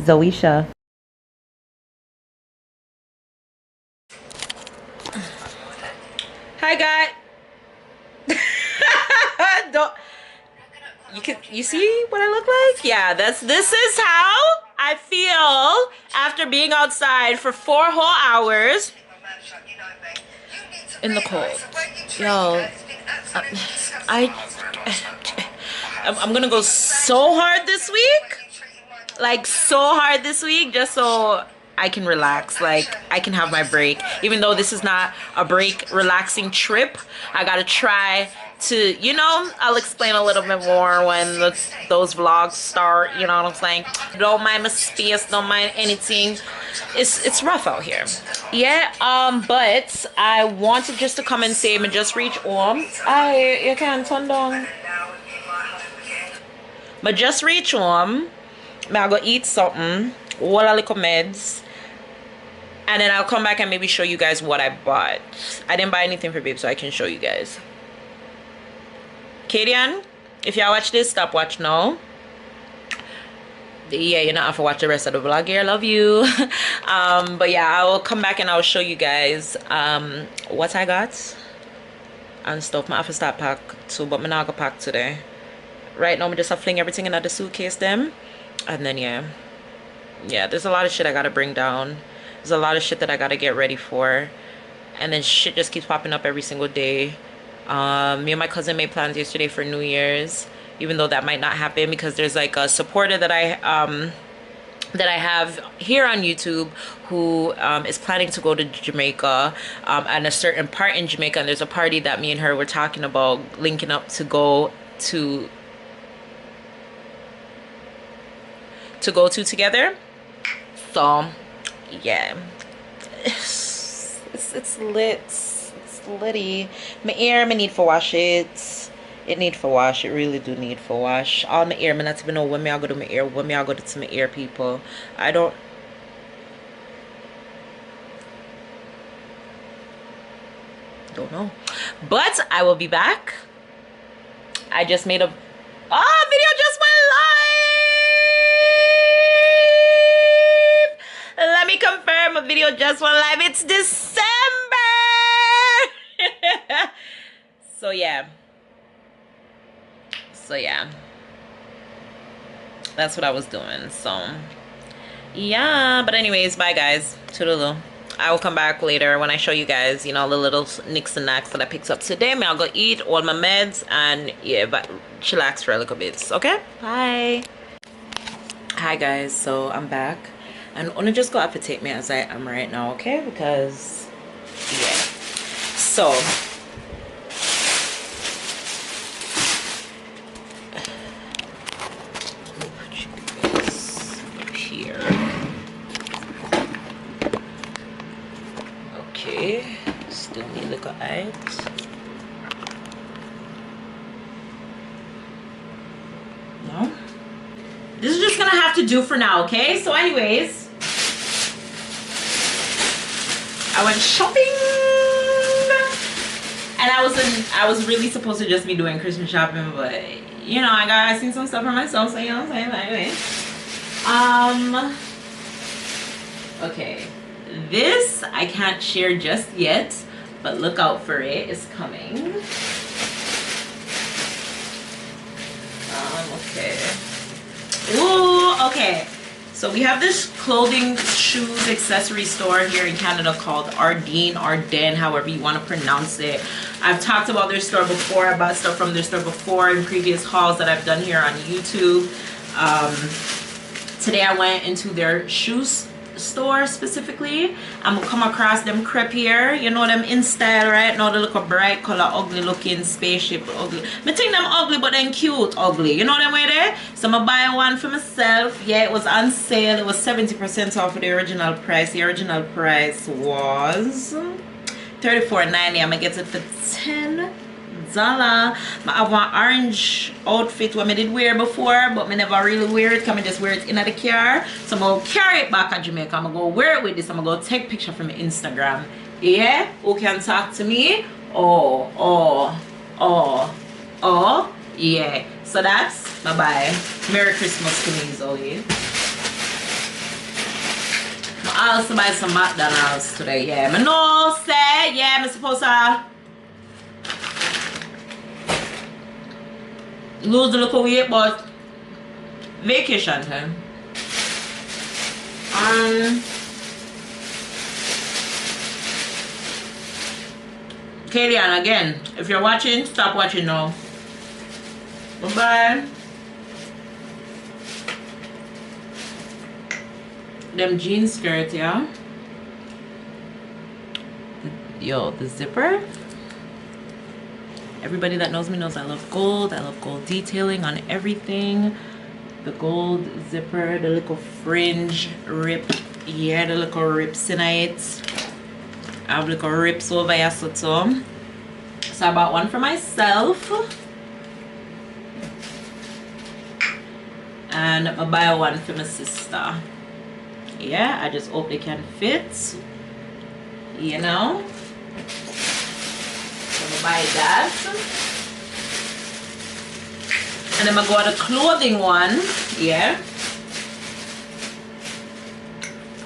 Zoisha. Hi guys. Don't you see what I look like? Yeah, this is how I feel after being outside for 4 whole hours in the cold. Yo, I'm gonna go so hard this week, like so hard this week, just so I can relax, like I can have my break. Even though this is not a break relaxing trip, I gotta try to, you know, I'll explain a little bit more when those vlogs start, you know what I'm saying? Don't mind my space, don't mind anything. It's rough out here. Yeah, but I wanted just to come and say I just reached home. You can't turn down. But just reach home. I'll go eat something, all a little meds, and then I'll come back and maybe show you guys what I bought. I didn't buy anything for babe, so I can show you guys. Kadian, if y'all watch this, stop watch now. Yeah, you're not have to watch the rest of the vlog here. Love you. But yeah, I will come back and I'll show you guys what I got and stuff. I have to start pack too, but I'm not gonna pack today. Right now I'm just fling everything in the suitcase them, and then yeah, there's a lot of shit I gotta bring down. There's a lot of shit that I gotta get ready for, and then shit just keeps popping up every single day. Me and my cousin made plans yesterday for New Year's, even though that might not happen because there's like a supporter that I have here on YouTube who is planning to go to Jamaica, and a certain part in Jamaica, and there's a party that me and her were talking about linking up to go to together. So yeah, it's lit. It's litty. My ear, I need for wash it. It need for wash. It really do need for wash. All my ear, I not even know when me I go to my ear. When me I go to my ear, people. I don't know. But I will be back. I just made a video just went live. Let me confirm, a video just went live. It's December. So yeah, that's what I was doing. So yeah, but anyways, bye guys, toodaloo. I will come back later when I show you guys, you know, the little nicks and knacks that I picked up today. I'll go eat all my meds and yeah, but chillax for a little bit. Okay, bye. Hi guys, so I'm back and I'm gonna just go up and take me as I am right now, okay? Because yeah, so still need little eggs. No, this is just gonna have to do for now, okay? So anyways, I went shopping and I was really supposed to just be doing Christmas shopping, but you know, I seen some stuff for myself, so you know what I'm saying. But anyway, okay, this I can't share just yet, but look out for it. It's coming. Okay. Ooh, okay. So we have this clothing, shoes, accessory store here in Canada called Ardene, however you want to pronounce it. I've talked about their store before. I bought stuff from their store before in previous hauls that I've done here on YouTube. Today I went into their shoes store specifically. I'm gonna come across them crepe here, you know, them in style right now. They look a bright color, ugly looking spaceship, ugly. I think them ugly but then cute ugly, you know them way there. So I'm gonna buy one for myself. Yeah, it was on sale. It was 70% off of the original price. The original price was $34.90. I'm gonna get it for $10. I have one orange outfit what I did wear before, but I never really wear it. Come and just wear it in the car. So I'm gonna carry it back to Jamaica. I'm gonna go wear it with this. I'm gonna go take picture from my Instagram. Yeah, who can talk to me? Oh, yeah. So that's bye bye. Merry Christmas to me, Zoe. I also buy some McDonald's today. Yeah, I know, say, yeah, I'm supposed to lose a little weight, but vacation time. Kalian, again, if you're watching, stop watching now. Bye-bye. Them jean skirt, yeah. Yo, the zipper. Everybody that knows me knows I love gold. I love gold detailing on everything. The gold zipper, the little fringe rip. Yeah, the little rips in it. I have little rips over here, so too. So I bought one for myself. And I buy one for my sister. Yeah, I just hope they can fit. You know? So I buy that. And then I go to the clothing one. Yeah.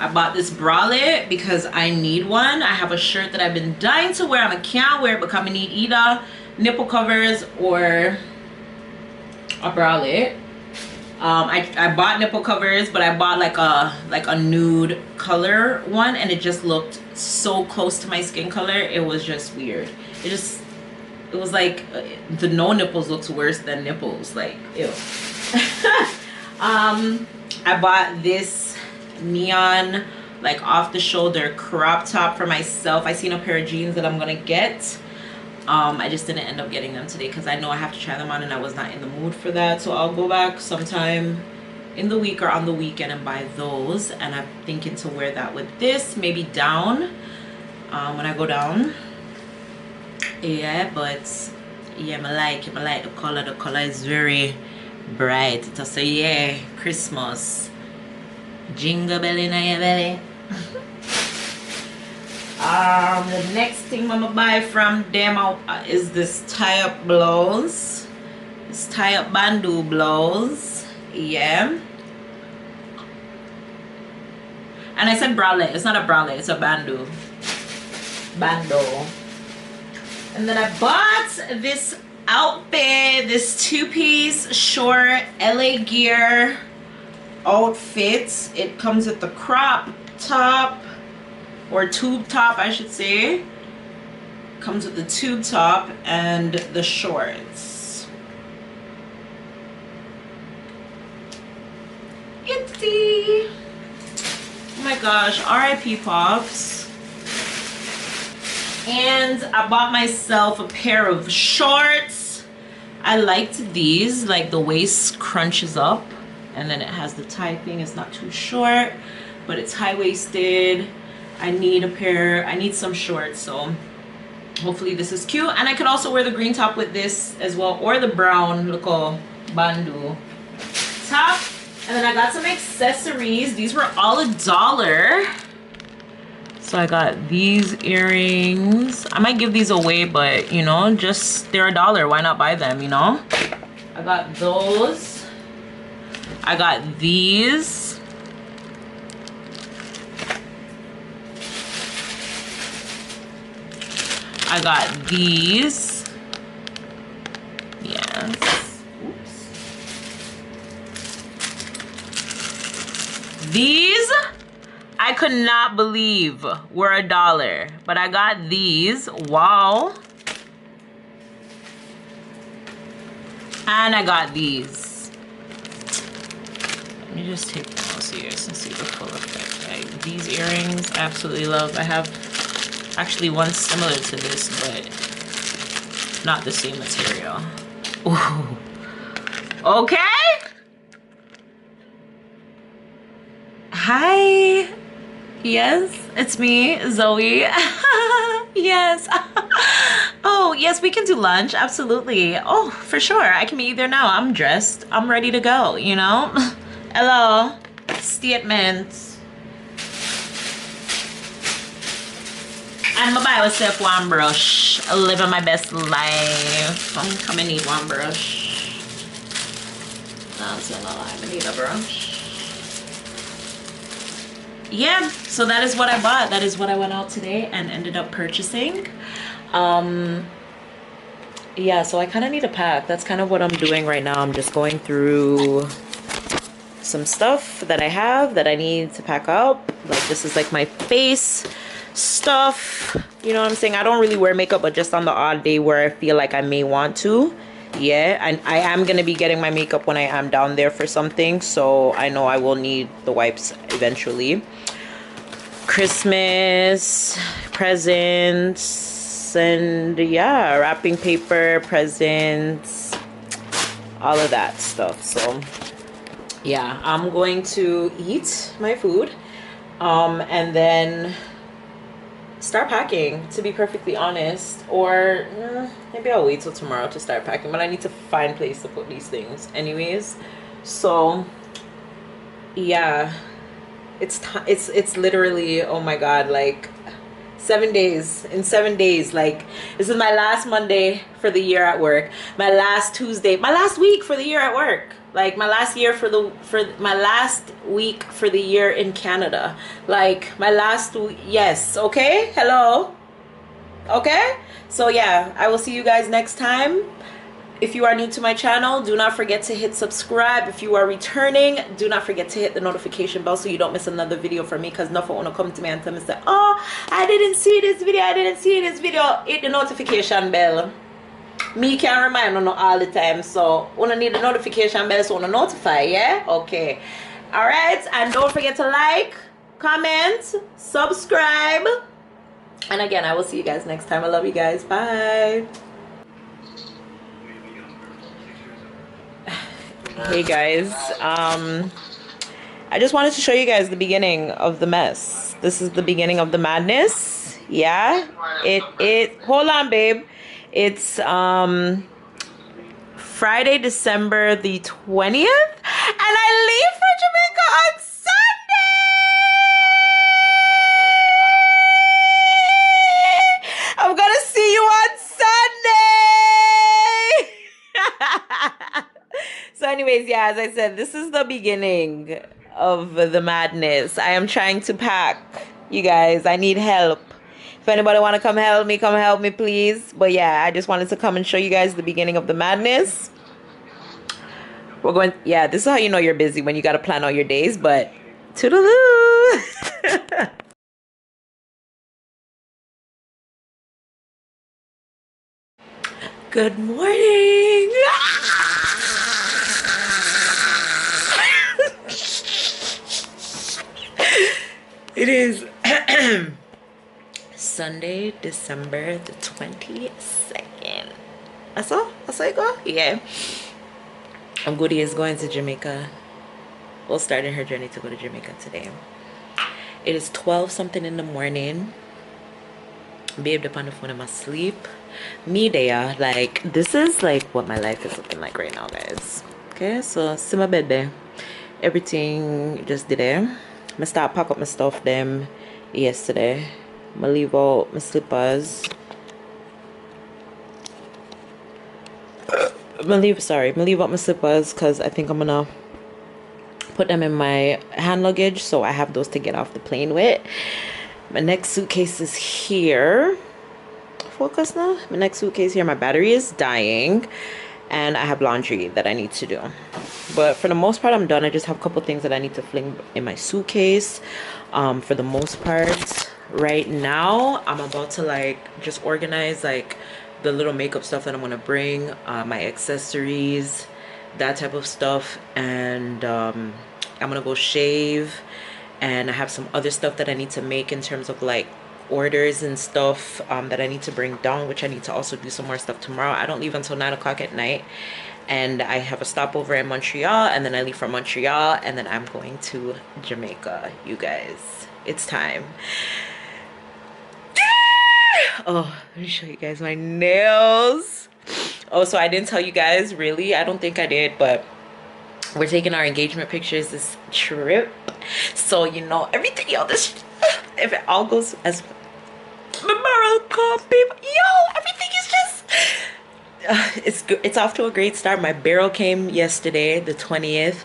I bought this bralette because I need one. I have a shirt that I've been dying to wear. I can't wear it because I need either nipple covers or a bralette. I bought nipple covers, but I bought like a nude color one, and it just looked so close to my skin color. It was just weird. It was like the no nipples looks worse than nipples. Like, ew. I bought this neon like off the shoulder crop top for myself. I seen a pair of jeans that I'm gonna get. I just didn't end up getting them today because I know I have to try them on and I was not in the mood for that. So I'll go back sometime in the week or on the weekend and buy those. And I'm thinking to wear that with this, maybe down when I go down. Yeah, but yeah, I like the color. The color is very bright. It's also, yeah, Christmas. Jingle bell in your belly. The next thing I'm gonna buy from them is this tie-up blouse. This tie-up bandeau blouse. Yeah. And I said bralette. It's not a bralette, it's a bandeau. Bandeau. And then I bought this outfit, this two-piece short LA Gear outfit. It comes with the crop top, or tube top I should say. Comes with the tube top and the shorts. Itsy. Oh my gosh, RIP Pops. And I bought myself a pair of shorts. I liked these, like the waist crunches up and then it has the tie thing. It's not too short, but it's high-waisted. I need some shorts, so hopefully this is cute. And I could also wear the green top with this as well, or the brown little bandeau top. And then I got some accessories. These were all $1. So I got these earrings. I might give these away, but you know, just they're $1. Why not buy them, you know? I got those. I got these. I got these. Yes. Oops. These I could not believe were $1, but I got these. Wow. And I got these. Let me just take them all serious and see the full effect. Like, these earrings I absolutely love. I have actually one similar to this, but not the same material. Ooh. Okay. Hi. Yes, it's me, Zoe. Yes. Oh, yes, we can do lunch. Absolutely. Oh, for sure. I can meet you there now. I'm dressed. I'm ready to go, you know? Hello. Statements. I'm gonna buy myself one brush. Living my best life. I'm gonna need one brush. No, it's not a lie. I need a brush. yeah, so that is what I bought. That is what I went out today and ended up purchasing. Yeah, so I kind of need a pack. That's kind of what I'm doing right now. I'm just going through some stuff that I have that I need to pack up. Like, this is like my face stuff. You know what I'm saying? I don't really wear makeup, but just on the odd day where I feel like I may want to. Yeah, and I am going to be getting my makeup when I am down there for something. So I know I will need the wipes eventually. Christmas, presents, and yeah, wrapping paper, presents, all of that stuff. So yeah, I'm going to eat my food and then start packing, to be perfectly honest. Or maybe I'll wait till tomorrow to start packing, but I need to find a place to put these things anyways. So yeah, it's literally, oh my god, like 7 days. In 7 days, like, this is my last Monday for the year at work, my last Tuesday, my last week for the year at work, like my last year my last week for the year in Canada, like my last yes, okay, hello, okay. So yeah, I will see you guys next time. If you are new to my channel, do not forget to hit subscribe. If you are returning, do not forget to hit the notification bell so you don't miss another video from me, because nothing want to come to me and tell me, say, oh, I didn't see this video, I didn't see this video. Hit the notification bell. Me can remind you all the time, so wanna need the notification bell so wanna notify, yeah? Okay. Alright, and don't forget to like, comment, subscribe. And again, I will see you guys next time. I love you guys. Bye. Hey guys, I just wanted to show you guys the beginning of the mess. This is the beginning of the madness. Yeah, hold on, babe. It's Friday, December the 20th, and I leave for Jamaica on Sunday. I'm gonna see you on Sunday. So anyways, yeah, as I said, this is the beginning of the madness. I am trying to pack, you guys. I need help. If anybody want to come help me, please. But yeah, I just wanted to come and show you guys the beginning of the madness. We're going, yeah, this is how you know you're busy, when you got to plan all your days. But toodaloo. Good morning. It is Sunday, December the 22nd. That's all you go? Yeah. Goody is going to Jamaica. Well, starting her journey to go to Jamaica today. It is 12 something in the morning. Babe up on the phone, I'm asleep. Me there, like, this is like what my life is looking like right now, guys. Okay, so see my bed there. Everything just did there. I start pack up my stuff them yesterday. I leave out my slippers. I leave out my slippers because I think I'm gonna put them in my hand luggage, so I have those to get off the plane with. My next suitcase is here. Focus now. My next suitcase here. My battery is dying, and I have laundry that I need to do. But for the most part, I'm done. I just have a couple things that I need to fling in my suitcase. For the most part, right now, I'm about to like just organize like the little makeup stuff that I'm gonna bring, my accessories, that type of stuff, and I'm gonna go shave. And I have some other stuff that I need to make in terms of like orders and stuff that I need to bring down, which I need to also do some more stuff tomorrow. I don't leave until 9 o'clock at night, and I have a stopover in Montreal, and then I leave from Montreal, and then I'm going to Jamaica. You guys, it's time. Oh, let me show you guys my nails. Oh, so I didn't tell you guys, really, I don't think I did, but we're taking our engagement pictures this trip. So, you know, everything, yo, this, if it all goes as America, people, yo, everything is just, it's off to a great start. My barrel came yesterday, the 20th.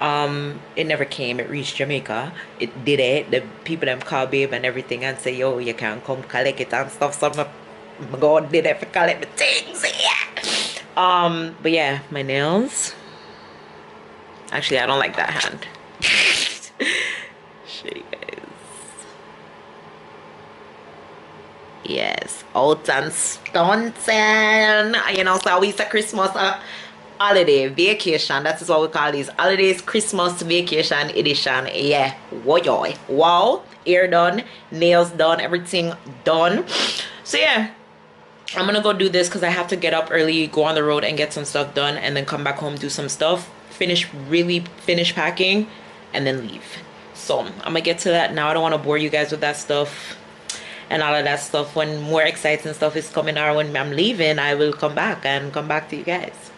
It never came. It reached Jamaica. It did it. The people them call babe and everything and say, yo, you can come collect it and stuff. So my God did it for collect my things. Yeah. But yeah, my nails. Actually, I don't like that hand. Show you guys. Yes, out and stunting. You know, so we say Christmas holiday vacation. That is what we call these holidays. Christmas vacation edition. Yeah, wow, wow. Hair done, nails done, everything done. So yeah, I'm gonna go do this because I have to get up early, go on the road and get some stuff done, and then come back home, do some stuff, really finish packing, and then leave. So I'm gonna get to that now. I don't want to bore you guys with that stuff and all of that stuff. When more exciting stuff is coming, or when I'm leaving, I will come back to you guys.